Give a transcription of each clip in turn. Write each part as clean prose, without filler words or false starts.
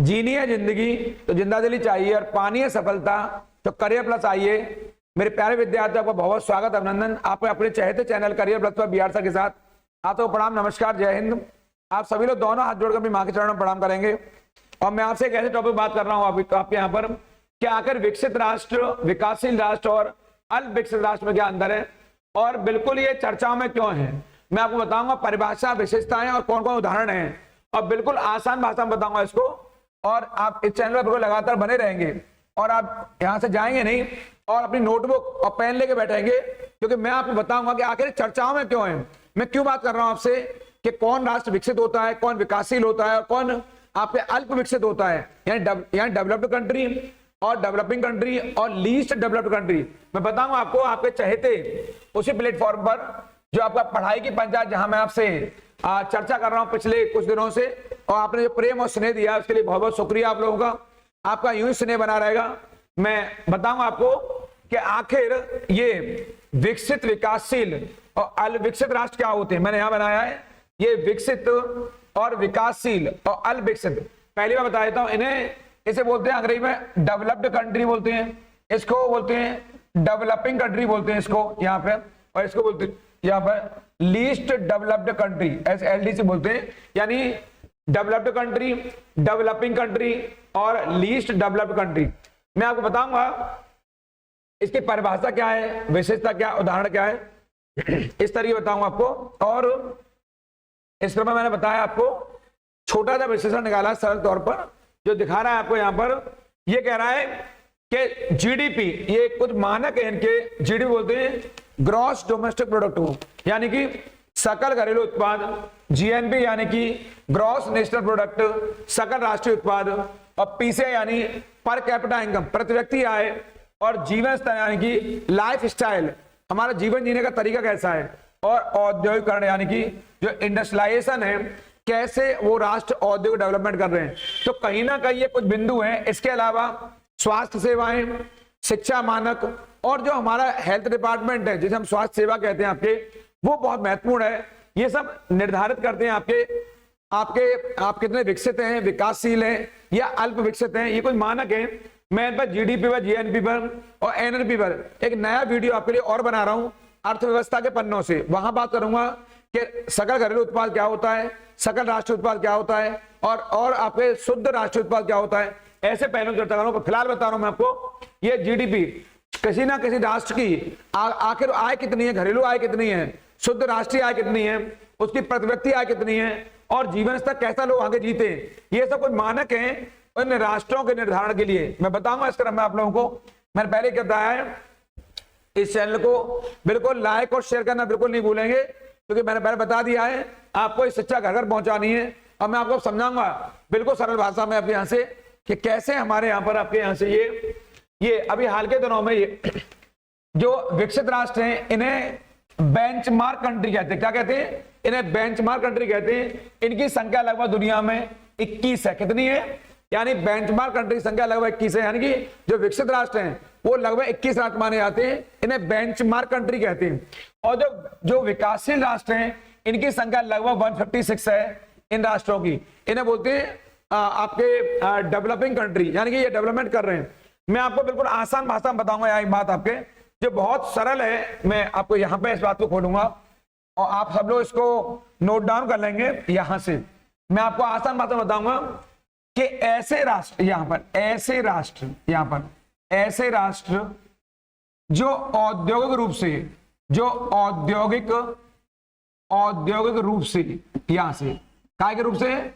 जीनी है जिंदगी तो जिंदादिली चाहिए, और पानी है सफलता तो करियर प्लस आइए। मेरे प्यारे विद्यार्थियों का बहुत स्वागत, अभिनंदन आपको अपने चहेते चैनल करियर प्लस पर बिहार सर के साथ। आप तो प्रणाम, नमस्कार, जय हिंद। आप सभी लोग दोनों हाथ जोड़कर अपनी माँ के चरणों में प्रणाम करेंगे। और मैं आपसे एक ऐसे टॉपिक बात कर रहा हूँ अभी तो आपके यहाँ पर कि आखिर विकसित राष्ट्र, विकासशील राष्ट्र और अल्प विकसित राष्ट्र में क्या अंतर है, और बिल्कुल ये चर्चाओं में क्यों है। मैं आपको बताऊंगा परिभाषा, विशेषताएं और कौन कौन उदाहरण हैं, और बिल्कुल आसान भाषा में बताऊंगा इसको। और आप इस चैनल पर बिल्कुल लगातार बने रहेंगे और आप यहाँ से जाएंगे नहीं और अपनी नोटबुक और पेन लेके बैठेंगे, क्योंकि मैं आपको बताऊंगा कि आखिर चर्चाओं में क्यों है। मैं क्यों बात कर रहा हूं आपसे कि कौन राष्ट्र विकसित होता है, कौन विकासशील होता है और कौन आपके अल्प विकसित होता है, यानी डेवलप्ड कंट्री और डेवलपिंग कंट्री और लीस्ट डेवलप्ड कंट्री। मैं बताऊंगा आपको आपके चहेते उसी प्लेटफॉर्म पर जो आपका पढ़ाई की पंचायत, जहां मैं आपसे चर्चा कर रहा हूं पिछले कुछ दिनों से, और आपने जो प्रेम और स्नेह दिया उसके लिए बहुत बहुत शुक्रिया आप लोगों का। आपका यूं ही स्नेह बना रहेगा। मैं बताऊंगा आपको कि आखिर ये विकसित, विकासशील और अल्प विकसित राष्ट्र क्या होते हैं। मैंने यहां बनाया है ये विकसित और विकासशील और अल्प विकसित। पहली बार बता देता हूं, इन्हें इसे बोलते हैं अंग्रेजी में डेवलप्ड कंट्री बोलते हैं, इसको बोलते हैं डेवलपिंग कंट्री बोलते हैं इसको यहाँ पे, और इसको बोलते हैं यहाँ पर लीस्ट डेवलप्ड कंट्री, LDC बोलते हैं। यानी डेवलप्ड कंट्री, डेवलपिंग कंट्री और लीस्ट डेवलप्ड कंट्री। मैं आपको बताऊंगा इसकी परिभाषा क्या है, विशेषता क्या, उदाहरण क्या है, इस तरीके बताऊंगा आपको। और इस क्रम में मैंने बताया आपको छोटा सा विश्लेषण निकाला सरल तौर पर, जो दिखा रहा है आपको यहाँ पर। ये कह रहा है कि जीडीपी, ये कुछ मानक है इनके, जीडीपी बोलते हैं ग्रॉस डोमेस्टिक प्रोडक्ट, यानी कि सकल घरेलू उत्पाद, जीएनपी यानी कि ग्रॉस नेशनल प्रोडक्ट, सकल राष्ट्रीय उत्पाद, और पीसीआई यानी पर कैपिटा इनकम, प्रति व्यक्ति आय, और जीवन स्तर यानी कि लाइफ स्टाइल, हमारा जीवन जीने का तरीका कैसा है, और औद्योगिकरण यानी कि जो इंडस्ट्रियलाइजेशन है, कैसे वो राष्ट्र औद्योगिक डेवलपमेंट कर रहे हैं। तो कहीं ना कहीं ये कुछ बिंदु हैं। इसके अलावा स्वास्थ्य सेवाएं, शिक्षा मानक, और जो हमारा हेल्थ डिपार्टमेंट है जिसे हम स्वास्थ्य सेवा कहते हैं आपके, वो बहुत महत्वपूर्ण है। ये सब निर्धारित करते हैं आप कितने विकसित हैं, विकासशील हैं या अल्प विकसित हैं। ये कुछ मानक है। मैं इन पर जीडीपी पर, जीएनपी पर और एनएनपी पर एक नया वीडियो आपके लिए और बना रहा हूं अर्थव्यवस्था के पन्नों से। वहां बात करूंगा कि सकल घरेलू उत्पाद क्या होता है, सकल राष्ट्रीय उत्पाद क्या होता है, और आपके शुद्ध राष्ट्रीय उत्पाद क्या होता है। ऐसे पहलू चर्चा करूंगा। फिलहाल बता रहा हूं मैं आपको, ये जीडीपी किसी ना किसी राष्ट्र की आखिर आय कितनी है, घरेलू आय कितनी है, शुद्ध राष्ट्रीय आय कितनी है, उसकी प्रति व्यक्ति आय कितनी है, और जीवन स्तर कैसा लोग आगे जीते, ये सब कुछ मानक हैं उन राष्ट्रों के निर्धारण के लिए। मैं बताऊंगा इस क्रम में आप लोगों को। मैंने पहले क्या बताया है, इस चैनल को बिल्कुल लाइक और शेयर करना बिल्कुल नहीं भूलेंगे, क्योंकि मैंने पहले बता दिया है आपको इस शिक्षा घर घर पहुंचानी है। और मैं आपको समझाऊंगा बिल्कुल सरल भाषा में आपके यहाँ से कि कैसे हमारे यहाँ पर आपके यहाँ से ये अभी हाल के दिनों में ये जो विकसित राष्ट्र हैं इन्हें बेंचमार्क कंट्री कहते हैं। क्या कहते हैं? इन्हें बेंचमार्क कंट्री कहते हैं। इनकी संख्या लगभग दुनिया में 21 है। कितनी है? यानी बेंचमार्क कंट्री की संख्या लगभग 21 है। यानी कि जो विकसित राष्ट्र हैं वो लगभग 21 राष्ट्र माने जाते हैं, इन्हें बेंचमार्क कंट्री कहते हैं। और जो विकासशील राष्ट्र हैं इनकी संख्या लगभग 156 है। इन राष्ट्रों की इन्हें बोलते हैं आपके डेवलपिंग कंट्री, यानी कि ये डेवलपमेंट कर रहे हैं। मैं आपको बिल्कुल आसान भाषा में बताऊंगा यहाँ एक बात आपके जो बहुत सरल है। मैं आपको यहाँ पे इस बात को खोलूंगा और आप सब लोग इसको नोट डाउन कर लेंगे। यहां से मैं आपको आसान भाषा में बताऊंगा कि ऐसे राष्ट्र ऐसे राष्ट्र जो औद्योगिक रूप से यहां से काय के रूप से,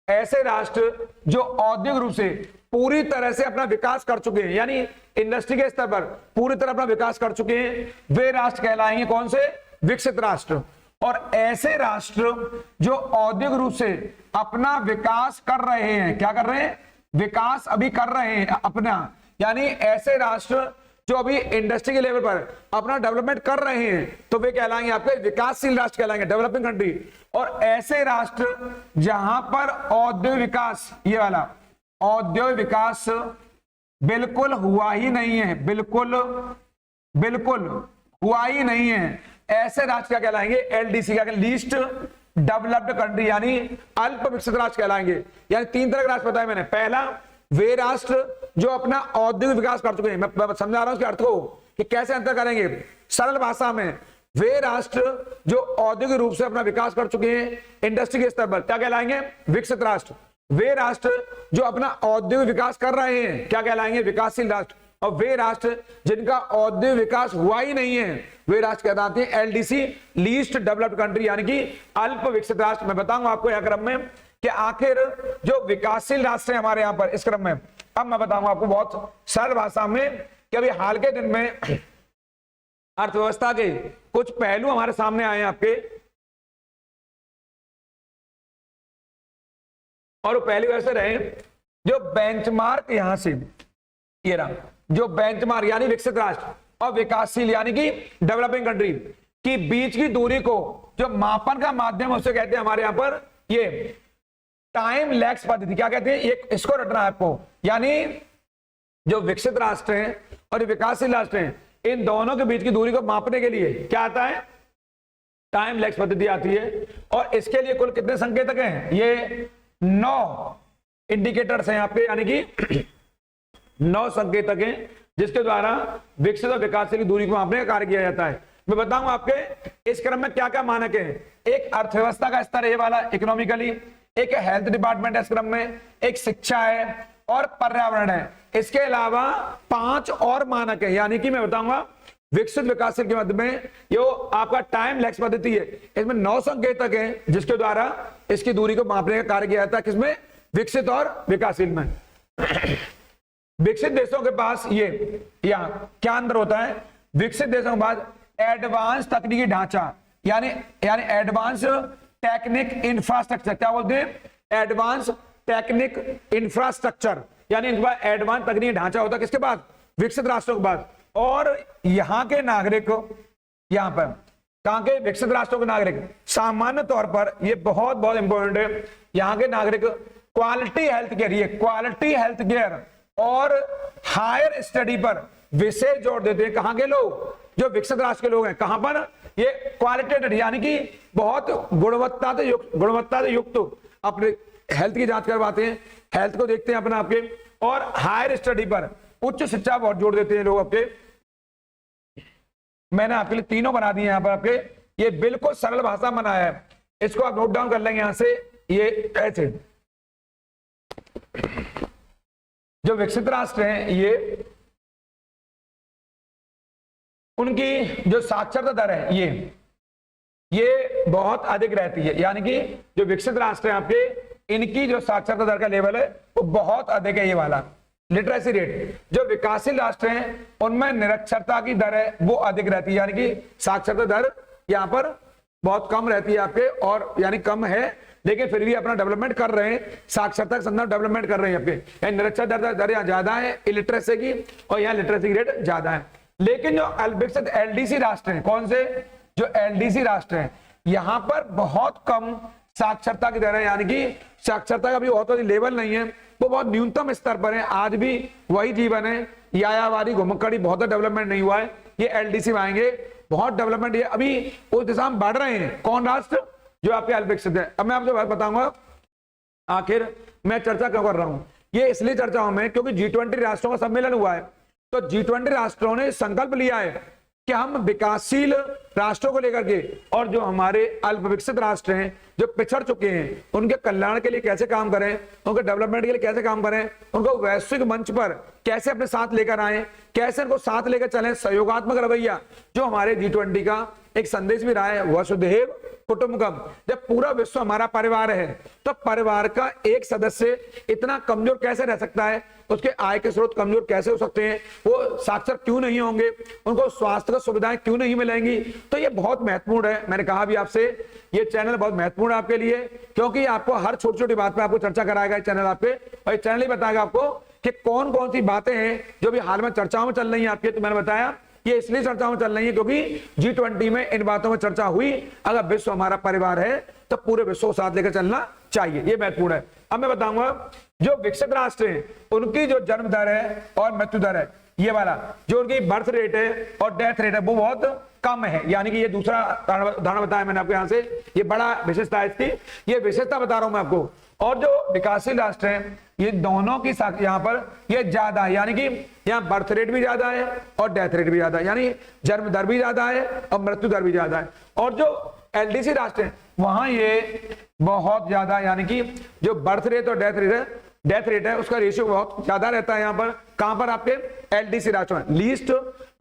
ऐसे राष्ट्र जो औद्योगिक रूप से पूरी तरह से अपना विकास कर चुके हैं, यानी इंडस्ट्री के स्तर पर पूरी तरह अपना विकास कर चुके हैं, वे राष्ट्र कहलाएंगे कौन से? विकसित राष्ट्र। और ऐसे राष्ट्र जो औद्योगिक रूप से अपना विकास कर रहे हैं, क्या कर रहे हैं? विकास अभी कर रहे हैं अपना, यानी ऐसे राष्ट्र जो अभी इंडस्ट्री के लेवल पर अपना डेवलपमेंट कर रहे हैं, तो वे कहलाएंगे आपके विकासशील राष्ट्र कहलाएंगे, डेवलपिंग कंट्री। और ऐसे राष्ट्र जहां पर औद्योगिक विकास, ये वाला औद्योगिक विकास बिल्कुल हुआ ही नहीं है, बिल्कुल हुआ ही नहीं है, ऐसे राष्ट्र क्या कहलाएंगे? LDC क्या कहलाएंगे? लीस्ट डेवलप्ड कंट्री यानी अल्प विकसित राष्ट्र कहलाएंगे। यानी 3 तरह के राष्ट्र बताए मैंने। पहला, वे राष्ट्र जो अपना औद्योगिक विकास कर चुके हैं। मैं समझा रहा हूं उसके अर्थ को कि कैसे अंतर करेंगे। सरल भाषा में, वे राष्ट्र जो औद्योगिक रूप से अपना विकास कर चुके हैं इंडस्ट्री के स्तर पर, क्या कहलाएंगे? विकसित राष्ट्र। वे राष्ट्र जो अपना औद्योगिक विकास कर रहे हैं क्या कहलाएंगे? विकासशील राष्ट्र। और वे राष्ट्र जिनका औद्योगिक विकास हुआ ही नहीं है, वे राष्ट्र कहलाते हैं एलडीसी, लीस्ट डेवलप्ड कंट्री, यानी कि अल्प विकसित राष्ट्र। मैं बताऊंगा आपको यह क्रम में कि आखिर जो विकासशील राष्ट्र है हमारे यहाँ पर इस क्रम में, अब मैं बताऊंगा आपको बहुत सरल भाषा में कि अभी हाल के दिन में अर्थव्यवस्था के कुछ पहलू हमारे सामने आए हैं आपके, और पहलू ऐसे रहे जो बेंचमार्क यहां से ये रहा, जो बेंचमार्क यानी विकसित राष्ट्र और विकासशील यानी कि डेवलपिंग कंट्री की बीच की दूरी को जो मापन का माध्यम उसे कहते हैं हमारे यहां पर ये टाइम लैग्स पद्धति। क्या कहते हैं? एक इसको रटना है आपको। यानी जो विकसित राष्ट्र हैं और विकासशील राष्ट्र हैं, इन दोनों के बीच की दूरी को मापने के लिए क्या आता है? टाइम लैग्स पद्धति आती है। और इसके लिए कुल कितने संकेतक हैं? ये 9 इंडिकेटर्स हैं यहाँ पे, यानी कि 9 संकेतक हैं जिसके द्वारा विकसित और विकासशील की दूरी को मापने का कार्य किया जाता है। मैं बताऊंगा आपके इस क्रम में क्या क्या मानक है। एक अर्थव्यवस्था का स्तर ये वाला इकोनॉमिकली, एक हेल्थ डिपार्टमेंट है इस क्रम में, एक शिक्षा है और पर्यावरण है। इसके अलावा 5 और मानक है, यानी कि मैं बताऊंगा विकसित विकासशील के मध्य में जो आपका टाइम लैग्स पद्धति है, इसमें 9 संकेतक हैं जिसके द्वारा इसकी दूरी को मापने का कार्य किया जाता है। किसमें? विकसित और विकासशील में। विकसित देशों के पास ये यहाँ क्या अंतर होता है? विकसित देशों के पास एडवांस तकनीकी ढांचा यानी एडवांस टेक्निक इंफ्रास्ट्रक्चर, क्या बोलते हैं? एडवांस टेक्निक इंफ्रास्ट्रक्चर, यानी इनके पास एडवांस तकनीकी ढांचा होता है। किसके पास? विकसित राष्ट्रों के पास। और यहाँ के नागरिक, यहाँ पर कहाँ के? विकसित राष्ट्रों के नागरिक सामान्य तौर पर, ये बहुत बहुत इंपॉर्टेंट है, यहाँ के नागरिक क्वालिटी हेल्थ केयर, ये क्वालिटी हेल्थ केयर और हायर स्टडी पर विशेष जोर देते हैं। कहाँ के लोग? जो विकसित राष्ट्र के लोग हैं। कहां पर? ये क्वालिटेटिव यानी कि बहुत गुणवत्ता से युक्त अपने हेल्थ की जांच करवाते हैं, हेल्थ को देखते हैं अपना आपके, और हायर स्टडी पर उच्च शिक्षा बहुत जोर देते हैं लोग आपके। मैंने आपके लिए तीनों बना दिए यहाँ पर आपके, ये बिल्कुल सरल भाषा में बनाया है, इसको आप नोट डाउन कर लेंगे यहां से। ये ऐसे जो विकसित राष्ट्र हैं ये उनकी जो साक्षरता दर है ये बहुत अधिक रहती है, यानी कि जो विकसित राष्ट्र हैं आपके, इनकी जो साक्षरता दर का लेवल है वो बहुत अधिक है, ये वाला लिटरेसी रेट। जो विकासशील राष्ट्र हैं उनमें निरक्षरता की दर है वो अधिक रहती है, यानी कि साक्षरता दर यहाँ पर बहुत कम रहती है आपके, और यानी कम है लेकिन फिर भी अपना डेवलपमेंट कर रहे हैं, साक्षरता के संदर्भ डेवलपमेंट कर रहे हैं आपके। यानी निरक्षरता दर यहाँ ज्यादा है इलिटरेसी की, और यहाँ लिटरेसी रेट ज्यादा है। लेकिन जो विकसित एलडीसी राष्ट्र हैं, कौन से? जो एलडीसी राष्ट्र हैं, यहाँ पर बहुत कम साक्षरता की दर है, यानी कि साक्षरता का भी बहुत लेवल नहीं है, वो बहुत न्यूनतम स्तर पर है। आज भी वही जीवन है, यायावारी घुमक्कड़ी, बहुत डेवलपमेंट नहीं हुआ है। ये एलडीसी में आएंगे, बहुत डेवलपमेंट ये अभी उस दिशा में बढ़ रहे हैं। कौन राष्ट्र? जो आपके अल्प विकसित है। अब मैं आपको बात बताऊंगा आखिर मैं चर्चा क्यों कर रहा हूं। ये इसलिए चर्चा हूं मैं क्योंकि G20 राष्ट्रों का सम्मेलन हुआ है, तो G20 राष्ट्रों ने संकल्प लिया है कि हम विकासशील राष्ट्रों को लेकर के और जो हमारे अल्प विकसित राष्ट्र हैं जो पिछड़ चुके हैं उनके कल्याण के लिए कैसे काम करें, उनके डेवलपमेंट के लिए कैसे काम करें, उनको वैश्विक मंच पर कैसे अपने साथ लेकर आए, कैसे उनको साथ लेकर चलें। सहयोगात्मक रवैया जो हमारे G20 का एक संदेश भी रहा है, वसुधैव कुटुंबकम। जब पूरा विश्व हमारा परिवार है तो परिवार का एक सदस्य इतना कमजोर कैसे रह सकता है, उसके आय के स्रोत कमजोर कैसे हो सकते हैं, वो साक्षर क्यों नहीं होंगे, उनको स्वास्थ्य सुविधाएं क्यों नहीं मिलेंगी। तो ये बहुत महत्वपूर्ण है। मैंने कहा भी आपसे ये चैनल बहुत महत्वपूर्ण है आपके लिए, क्योंकि आपको हर छोटी छोटी बात पे आपको चर्चा कराएगा ये चैनल आपके, और ये चैनल ही बताएगा आपको कि कौन कौन सी बातें हैं जो भी हाल में चर्चाओं में चल रही है आपके। तो मैंने बताया ये इसलिए चर्चाओं में चल रही है क्योंकि G20 में इन बातों में चर्चा हुई। अगर विश्व हमारा परिवार है तो पूरे विश्व को साथ लेकर चलना चाहिए, ये महत्वपूर्ण है। अब मैं बताऊंगा जो विकसित राष्ट्र हैं उनकी जो जन्म दर है और मृत्यु दर है ये वाला जो उनकी बर्थ रेट है और डेथ रेट है वो बहुत कम है, यानी कि ये दूसरा उदाहरण बताया मैंने आपको, यहां से ये बड़ा विशेषता है इसकी, ये विशेषता बता रहा हूं मैं आपको। और जो विकासशील राष्ट्र हैं ये दोनों की यहाँ पर ये ज्यादा है, यानी कि यहाँ बर्थ रेट भी ज्यादा है और डेथ रेट भी ज्यादा है, यानी जन्म दर भी ज्यादा है और मृत्यु दर भी ज्यादा है। और जो एलडीसी राष्ट्र है वहां ये बहुत ज्यादा, यानी कि जो बर्थ रेट और डेथ रेट है उसका रेशियो बहुत ज्यादा रहता है यहाँ पर। कहां पर? आपके एलडीसी राष्ट्रों में, लीस्ट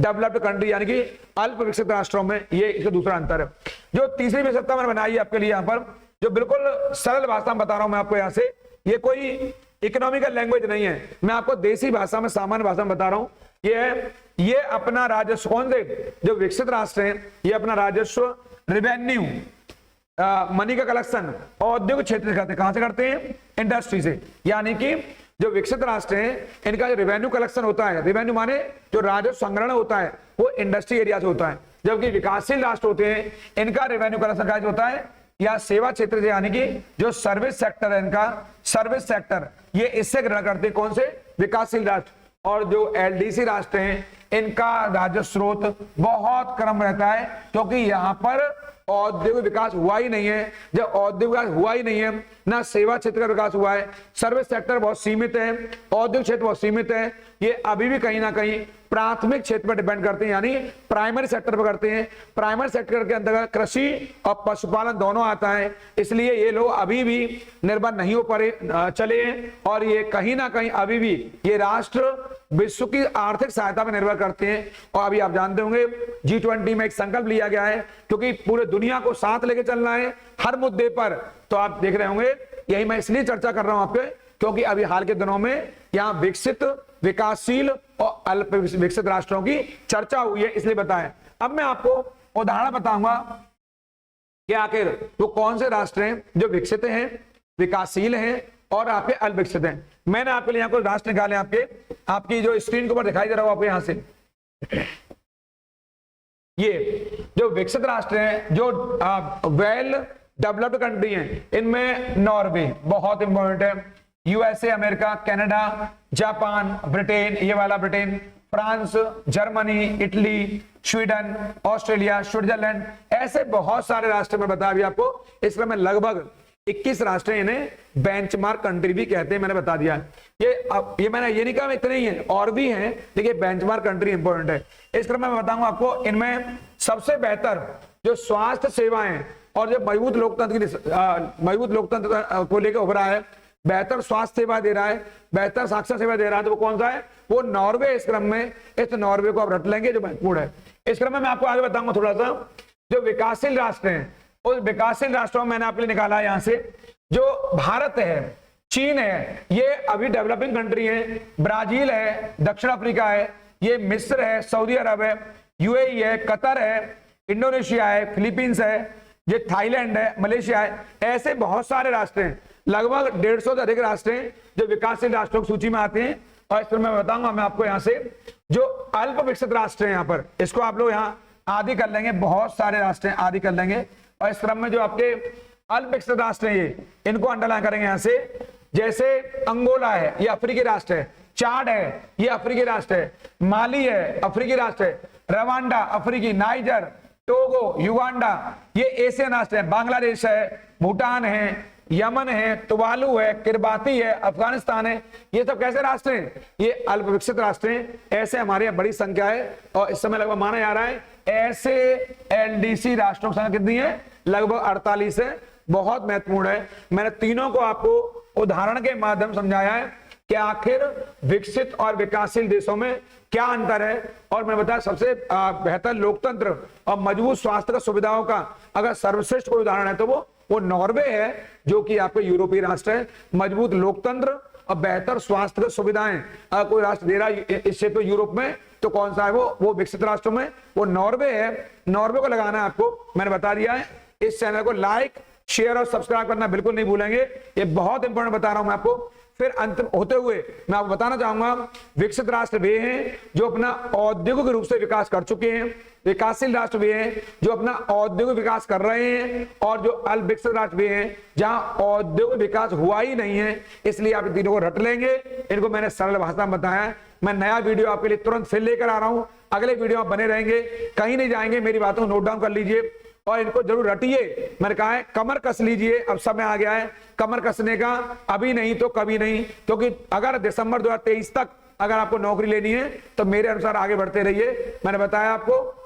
डेवलप्ड कंट्री, यानी कि अल्प विकसित राष्ट्रों में, ये इसका दूसरा अंतर है। जो तीसरी विशेषता मैंने बनाई है आपके लिए यहाँ पर, जो बिल्कुल सरल भाषा में बता रहा हूं मैं आपको, यहाँ से ये कोई इकोनॉमिकल लैंग्वेज नहीं है, मैं आपको देसी भाषा में, सामान्य भाषा में बता रहा हूं। ये अपना राजस्व, कौन से जो विकसित राष्ट्र हैं ये अपना राजस्व रेवेन्यू मनी का कलेक्शन औद्योगिक क्षेत्र से करते हैं। कहां से करते हैं? इंडस्ट्री से। यानी कि जो विकसित राष्ट्र हैं इनका जो रेवेन्यू कलेक्शन होता है, रेवेन्यू माने जो राजस्व संग्रहण होता है वो इंडस्ट्री एरिया से होता है, जबकि विकासशील राष्ट्र होते हैं इनका रेवेन्यू कलेक्शन कहां से होता है? या सेवा क्षेत्र से, यानी कि जो सर्विस सेक्टर है इनका, सर्विस सेक्टर ये इससे ग्रहण करते हैं। कौन से? विकासशील राष्ट्र। और जो एलडीसी राष्ट्र हैं इनका राजस्व स्रोत बहुत कम रहता है, क्योंकि यहाँ पर औद्योगिक विकास हुआ ही नहीं है। जब औद्योगिक विकास हुआ ही नहीं है, ना सेवा क्षेत्र का विकास हुआ है, सर्विस सेक्टर बहुत सीमित है, औद्योगिक क्षेत्र बहुत सीमित है, ये अभी भी कहीं ना कहीं प्राथमिक क्षेत्र पर डिपेंड करते हैं, यानी प्राइमरी सेक्टर पर करते हैं। प्राइमरी सेक्टर के अंतर्गत कृषि और पशुपालन दोनों आता है, इसलिए ये लोग अभी भी निर्भर नहीं हो पा चले हैं। और ये कहीं ना कहीं अभी भी ये राष्ट्र विश्व की आर्थिक सहायता पर निर्भर करते हैं। और अभी आप जानते होंगे G20 में एक संकल्प लिया गया है, क्योंकि पूरे दुनिया को साथ लेके चलना है हर मुद्दे पर। तो आप देख रहे होंगे, यही मैं इसलिए चर्चा कर रहा हूं आपके, क्योंकि अभी हाल के दिनों में यहाँ विकसित, विकासशील और अल्प विकसित राष्ट्रों की चर्चा हुई है, इसलिए बताएं। अब मैं आपको उदाहरण बताऊंगा कि आखिर वो कौन से राष्ट्र हैं जो विकसित हैं, विकासशील हैं और आपके अल्प विकसित हैं। मैंने आपके लिए यहाँ कुछ राष्ट्र निकाले, आपकी जो स्क्रीन के ऊपर दिखाई दे रहा हो आपको यहां से, ये जो विकसित राष्ट्र हैं, जो वेल डेवलप्ड कंट्री हैं, इनमें नॉर्वे बहुत इंपॉर्टेंट है, USA, America, Canada, Japan, Britain, ये वाला Britain, France, Germany, Italy, Sweden, Australia, Switzerland, ऐसे बहुत सारे राष्ट्र में बता दिया आपको। इसमें मैं लगभग 21 राष्ट्र, इन्हें बेंचमार्क कंट्री भी कहते हैं, मैंने बता दिया। ये मैंने ये नहीं कहा इतने ही हैं, और भी हैं, लेकिन बेंचमार्क कंट्री इंपॉर्टेंट है। इस क्रम में मैं बताऊंगा आपको, इनमें सबसे बेहतर जो स्वास्थ्य सेवाएं और जो मजबूत लोकतंत्र को लेकर उभरा है, बेहतर स्वास्थ्य सेवा दे रहा है, बेहतर साक्षर सेवा दे रहा है, तो वो कौन सा है? वो नॉर्वे। इस क्रम में इस नॉर्वे को आप रट लेंगे, जो महत्वपूर्ण है। इस क्रम में मैं आपको आगे बताऊंगा थोड़ा सा, जो विकासशील राष्ट्र हैं, उस विकासशील राष्ट्रों में मैंने आपके लिए निकाला है यहां से, जो भारत है, चीन है, ये अभी डेवलपिंग कंट्री है, ब्राजील है, दक्षिण अफ्रीका है, ये मिस्र है, सऊदी अरब है, यूएई है, कतर है, इंडोनेशिया है, फिलीपींस है, ये थाईलैंड है, मलेशिया है, ऐसे बहुत सारे राष्ट्र हैं, लगभग 150 से अधिक राष्ट्र हैं जो विकासशील राष्ट्रों की सूची में आते हैं। और इस पर मैं बताऊंगा मैं आपको यहाँ से, जो अल्प विकसित राष्ट्र हैं, यहाँ पर इसको आप लोग यहाँ आदि कर लेंगे, बहुत सारे राष्ट्र हैं, आदि कर लेंगे। और इस क्रम में जो आपके अल्प विकसित राष्ट्र हैं, ये इनको अंडरलाइन करेंगे यहाँ से। जैसे अंगोला है, ये अफ्रीकी राष्ट्र है, चाड है, ये अफ्रीकी राष्ट्र है, माली है, अफ्रीकी राष्ट्र है, रवांडा अफ्रीकी, नाइजर, टोगो, युगांडा, ये एशियन राष्ट्र है, बांग्लादेश है, भूटान है, यमन है, तुवालू है, किरबाती है, अफगानिस्तान है, ये सब कैसे राष्ट्र हैं? ये अल्प विकसित राष्ट्र हैं। ऐसे हमारे यहाँ बड़ी संख्या है, और इस समय लगभग माना जा रहा है ऐसे एलडीसी राष्ट्रों की संख्या कितनी है? लगभग 48 है। बहुत महत्वपूर्ण है। मैंने तीनों को आपको उदाहरण के माध्यम समझाया है कि आखिर विकसित और विकासशील देशों में क्या अंतर है। और मैं बताया सबसे बेहतर लोकतंत्र और मजबूत स्वास्थ्य सुविधाओं का अगर सर्वश्रेष्ठ कोई उदाहरण है तो वो नॉर्वे है, जो कि आपके यूरोपीय राष्ट्र है। मजबूत लोकतंत्र और बेहतर स्वास्थ्य सुविधाएं अगर कोई राष्ट्र दे रहा है इस क्षेत्र यूरोप में, तो कौन सा है? वो विकसित राष्ट्रों में वो नॉर्वे है। नॉर्वे को लगाना है आपको, मैंने बता दिया है। इस चैनल को लाइक, शेयर और सब्सक्राइब करना बिल्कुल नहीं भूलेंगे, ये बहुत इंपॉर्टेंट बता रहा हूं मैं आपको। फिर अंत होते हुए मैं आपको बताना चाहूंगा, विकसित राष्ट्र वे हैं जो अपना औद्योगिक रूप से विकास कर चुके हैं, विकासशील राष्ट्र वे हैं जो अपना औद्योगिक विकास कर रहे हैं, और जो अल्पविकसित राष्ट्र वे हैं जहां औद्योगिक विकास हुआ ही नहीं है। इसलिए आप इन तीनों को रट लेंगे। इनको मैंने सरल भाषा में बताया। मैं नया वीडियो आपके लिए तुरंत फिर लेकर आ रहा हूं। अगले वीडियो में बने रहेंगे, कहीं नहीं जाएंगे। मेरी बातों को नोट डाउन कर लीजिए और इनको जरूर रटिए। मैंने कहा है कमर कस लीजिए, अब समय आ गया है कमर कसने का, अभी नहीं तो कभी नहीं। क्योंकि अगर दिसंबर 2023 तक अगर आपको नौकरी लेनी है तो मेरे अनुसार आगे बढ़ते रहिए। मैंने बताया आपको,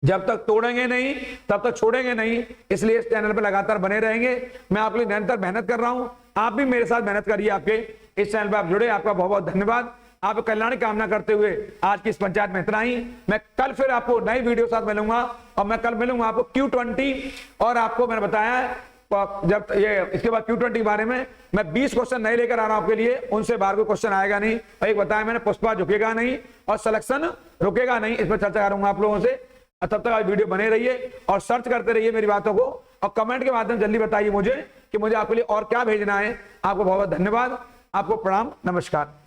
जब तक तोड़ेंगे नहीं तब तक छोड़ेंगे नहीं। इसलिए इस चैनल पर लगातार बने रहेंगे। मैं आपके लिए निरंतर मेहनत कर रहा हूं, आप भी मेरे साथ मेहनत करिए। आपके इस चैनल पर आप जुड़े, आपका बहुत बहुत धन्यवाद। आप कल्याण की कामना करते हुए आज की इस पंचायत में इतना ही। मैं कल फिर आपको नई वीडियो साथ मिलूंगा, और मैं कल मिलूंगा आपको Q20। और आपको मैंने बताया जब ये इसके बाद Q20 के बारे में मैं 20 क्वेश्चन नहीं लेकर आ रहा हूं आपके लिए, उनसे बाहर कोई क्वेश्चन आएगा नहीं। और एक बताया मैंने, पुष्पा झुकेगा नहीं और सिलेक्शन रुकेगा नहीं। इस पर चर्चा करूंगा आप लोगों से। तब तक आप वीडियो बने रहिए और सर्च करते रहिए मेरी बातों को, और कमेंट के माध्यम जल्दी बताइए मुझे कि मुझे आपके लिए और क्या भेजना है। आपको बहुत बहुत धन्यवाद, आपको प्रणाम, नमस्कार।